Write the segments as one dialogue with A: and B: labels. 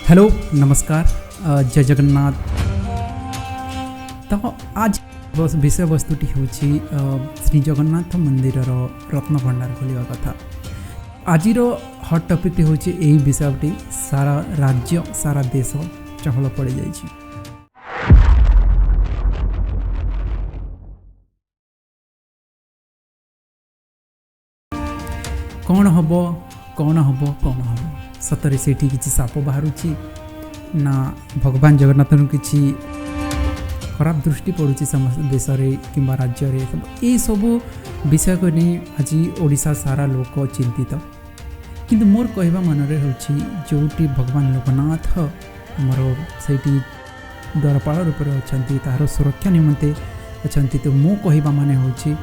A: Hello नमस्कार जय जगन्नाथ। तो आज विषय वस्तुटी हूँ श्री जगन्नाथ मंदिर रत्न भंडार खोलिया कथा। आज हट टॉपिक हूँ यही विषयटी सारा राज्य सारा देश चहल पड़ जाइए। कौन हम कौन हम कौन हम सतरे से किसी साप बाहर ना भगवान जगन्नाथ किसी खराब दृष्टि पड़ुची समस्त देश कि राज्य ये सब विषय को नहीं आज ओडिशा सारा लोक चिंतित। किंतु मोर कहवा मनरे होची जोटी भगवान लोकनाथ आमर से द्वारपाल रूप में अच्छा तार सुरक्षा निमंते अच्छा। तो मो कहवा माने होची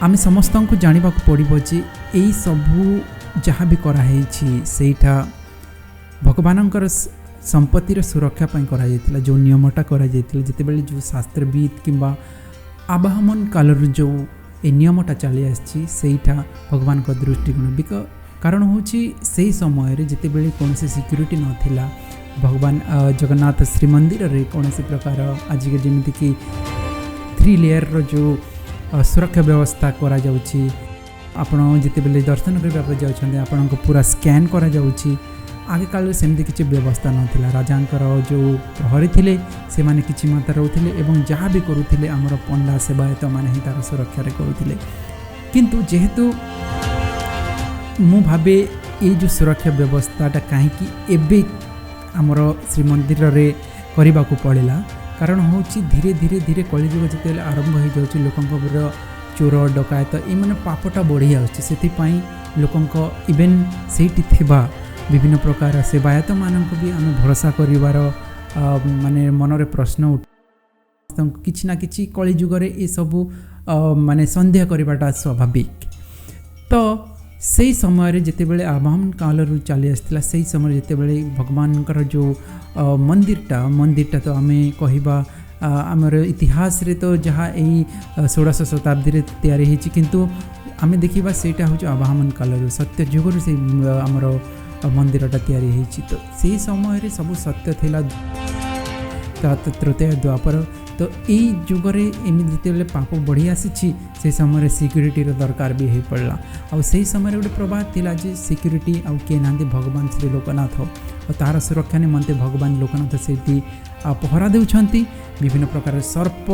A: आम समस्त को जानवा पड़ो जे यही सबू जहाँ भी कराई सेटा भगवानंकर संपत्तिर सुरक्षा करा जो नियमटा करा जिते बड़े जो शास्त्रविद किंबा आबाहमन काल जो ए नियमटा चली आईटा भगवान का दृष्टिकोण कारण हूँ से समय जिते बड़े कौन सिक्यूरीटी नाला भगवान जगन्नाथ श्रीमंदिर रे कौन प्रकार आज जमीक 3 लेयर जो सुरक्षा व्यवस्था करा जाउची। आपण जिते बेले दर्शन करने जाउछन्ते आपनको पूरा स्कैन करा जाउची। आगे काल सेमती किसी व्यवस्था नाला राजांकर जो प्रहरी थिले से माने किछि मात्रा रहउथिले एवं जहाँ भी करुथिले आमर पंडा सेवायत माने ही तार सुरक्षा रे करुथिले। किंतु जेहेतु मु भाबे ये जो सुरक्षा व्यवस्थाटा कहीं एबे आमर श्रीमंदिर रे करबा को पड़ेला कारण हूँ धीरे धीरे धीरे कलिजुग जिते आरंभ हो जाऊँ लोक चोर डकायत ये पापटा बढ़ी आपाई लोक इवेन से विभिन्न प्रकार सेवायत मानक भी आम भरोसा करिवार माने मनरे प्रश्न उठ किछि ना किछि कलिजुगरे ये सबू माने संदेह करवाटा स्वाभाविक। तो से समय जिते बड़े आवाहन काल चली आसला से समय जिते बड़े भगवान जो मंदिरटा तो आम कहवा आमर इतिहास रे तो जहाँ यही 16 शताब्दी रे तैयारी होती किंतु आम देखा सेटा हूँ आवाहन काल सत्य जुगर से आमर मंदिरटा तैयारी होती। तो से समय सब सत्य थिला तृतीय द्वापर। तो यही जुगरे एमती जिते पाप बढ़ी आसी से समय सिक्यूरीटी दरकार भी हो पड़ा और से समय गोटे प्रभाव थिला जे सिक्यूरीटी आउ किए ना भगवान श्री लोकनाथ और तार सुरक्षा निमंते भगवान लोकनाथ से पहरा देउछंती। विभिन्न प्रकार सर्प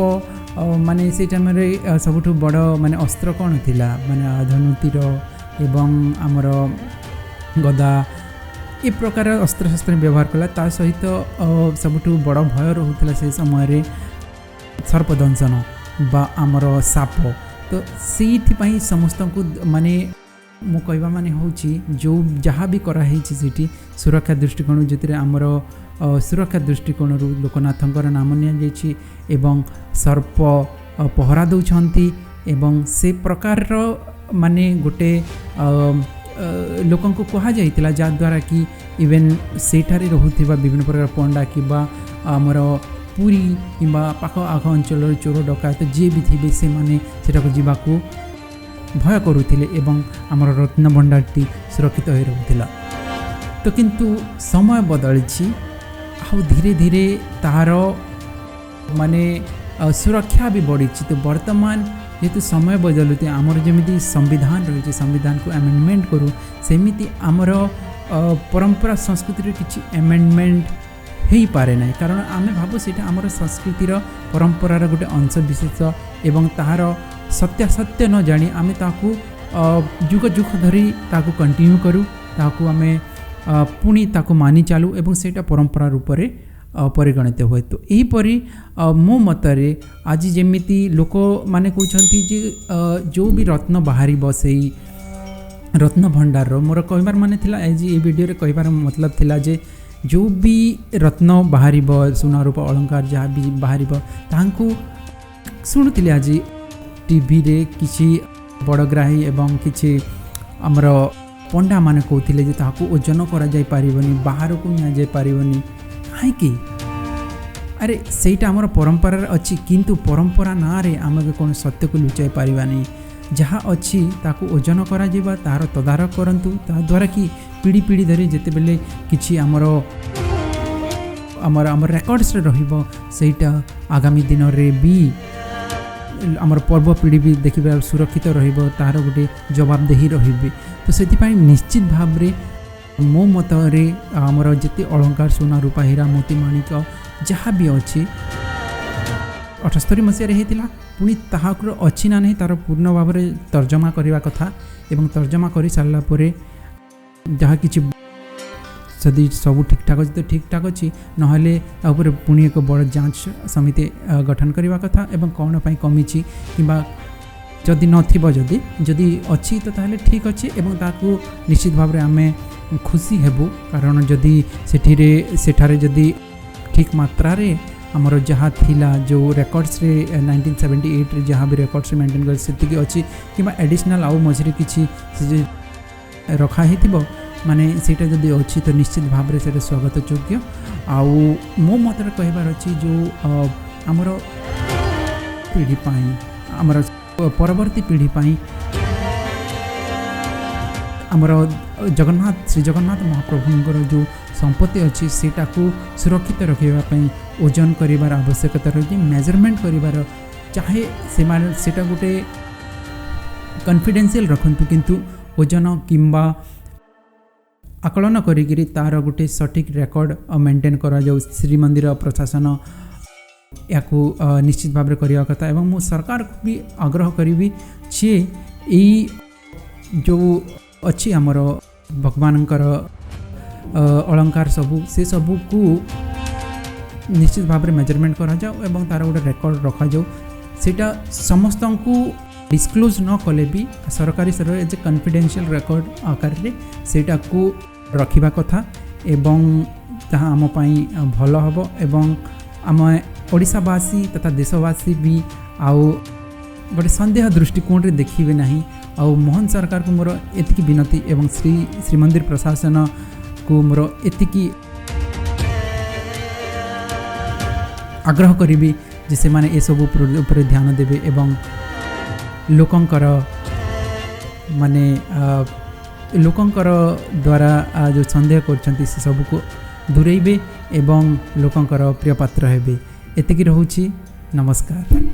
A: माने से टाइम सबुठ बड़ माने अस्त्र कौन थिला माने धनुतीर एवं आमर गदा ए प्रकार अस्त्र शस्त्र व्यवहार कला ता सहित सबुठ बड़ भय रोला से समय सर्पदंशन बा आमर साप। तो से समस्त को माने मु कहवा माने होची जो जहाँ भी कराई सीटी सुरक्षा दृष्टिकोण जो आमर सुरक्षा दृष्टिकोण लोकनाथंकर नाम नि एवं सर्प पहरा दौरान एवं से प्रकार माने गोटे लोक कह जाइतिला जद्वारा कि इवेन सेठारे रहुथिबा विभिन्न प्रकार पंडा किबा आमर पुरी किंबा पाख आख अंचल चोर डकायत जी भी थे से माने सेटाको जीवाको भय करुथिले एवं आमर रत्न भंडारटी सुरक्षित हो रहुथिला। तो किंतु समय बदली आ धीरे धीरे तार माने सुरक्षा भी बढ़ी। तो वर्तमान जेहेतु समय बदलुते आमर जमी संविधान रही संविधान को एमेंडमेंट करूँ सेमिति आमर परंपरा संस्कृति किसी एमेंडमेंट हो पारे ना कारण आम भाव से आमर संस्कृतिर परंपरार गोटे अंश विशेष एवं तार सत्यासत्य न जानी आम ताकू जुग जुग धरी ताकू कंटिन्यू करूँ ताकू आम पुणी ताकू मानि चालू एवं सेटा परंपरा रूप से परिगणित हुए। तो यहीपरि मो मतरे आज जेमिति लोक माने कहते जे जो भी रत्न बाहरी से रत्न भंडार मोर कहबार माने थिला आज ये वीडियो रे कहबार मतलब थिला जे जो भी रत्न बाहरी सुना रूप अलंकार जहाँ भी बाहरी तांको शुणुली आज टीवी रे किसी बड़ग्राही एवं किसी आमर पंडा माने कहते जे ताकू ओजन करा जाय पारिबनी बाहर को निया जाय पारिबनी कहीं अरे सेटा आमर परंपरा अच्छी किंतु परंपरा ना रे आम कौन सत्य को लुचाई पारिबानी जहाँ अच्छी ताकू ओजन करा जिबा तार तदारक करंतु ता द्वारा कि पीढ़ी पीढ़ी धरी जितेबले किछि आमर रेकर्ड्स रहिबो सेटा आगामी दिन रे भी आमर पर्व पीढ़ी भी देखिबा सुरक्षित रहिबो तार गोटे जवाबदेही रहिबे। तो सेति निश्चित भाव रे मो मतरे आमर जिते अलंकार सोना रूपा हीरा मोती माणिक जहाँ भी अच्छी 78 मसीह होता पुणी ताहाकर अच्छी ना नहीं तार पूर्ण भाव में तर्जमा करने कथा एवं तर्जमा कर सारापर जहाँ कि जदि सब ठीक ठाक अच्छी तो ठीक ठाक अच्छी ना पुणी एक बड़ जांच समिति गठन करने कथा एवं कौन पर कमी कि जदि नदी अच्छी तो ताहले ठीक अच्छी एवं ताकू निश्चित भाव में आम खुशी हेबु कारण जदि सेठारे जदि ठीक मात्रा रे आमर जहाँ थिला जो रेकर्ड्स रे 1978 रे जहाँ भी रेकर्ड्स रे मेंटेन कर सेतिकी अच्छी कि एडिशनल आउ मझे किसी रखा हिथिबो माने सेटा जदि अच्छी तो निश्चित भाव में से स्वागत योग्य। आउ मो मतरे कहबार अच्छी जो आमर पीढ़ी आमर परवर्ती पीढ़ी आमर जगन्नाथ श्री जगन्नाथ महाप्रभुंकर जो संपत्ति अच्छी सेटा को सुरक्षित रखापी ओजन करार आवश्यकता रही मेजरमेंट करार चाहे सेटा गोटे कॉन्फिडेंशियल रखंतु किंतु ओजन किंबा आकलन करी तार गोटे सठिक रेकर्ड मेंटेन करा जाऊ श्रीमंदिर प्रशासन या निश्चित भाव में करने कथा एवं मु सरकार को भी आग्रह करी सी जो अच्छी आमर भगवानकर अलंकार सबू से सबू को निश्चित भाव में मेजरमेंट करा जाओ एवं तार गोटे रेकर्ड रखा जाओ सेटा समस्त को डिस्क्लोज न कले भी सरकारी स्तर एज ए कॉन्फिडेंशियल रेकर्ड आकार रे सेटा को रखिबा कथा एवं जहाँ आम भल हम एवं आम ओडिशावासी तथा देशवासी भी आउ गोटे संदेह दृष्टिकोण रे देखिबे नहीं आउ मोहन सरकार को मोर एतिकी विनती एवं श्रीमंदिर प्रशासन को मोर एतिकी आग्रह करी जे से माने ए सब ऊपर ध्यान देवे एवं लोकंकर माने लोकंकर द्वारा जो संदेह करछंती से सब को दूरेबे एवं लोकंकर प्रिय पात्र हेबे। एतिकी रहउछि। नमस्कार।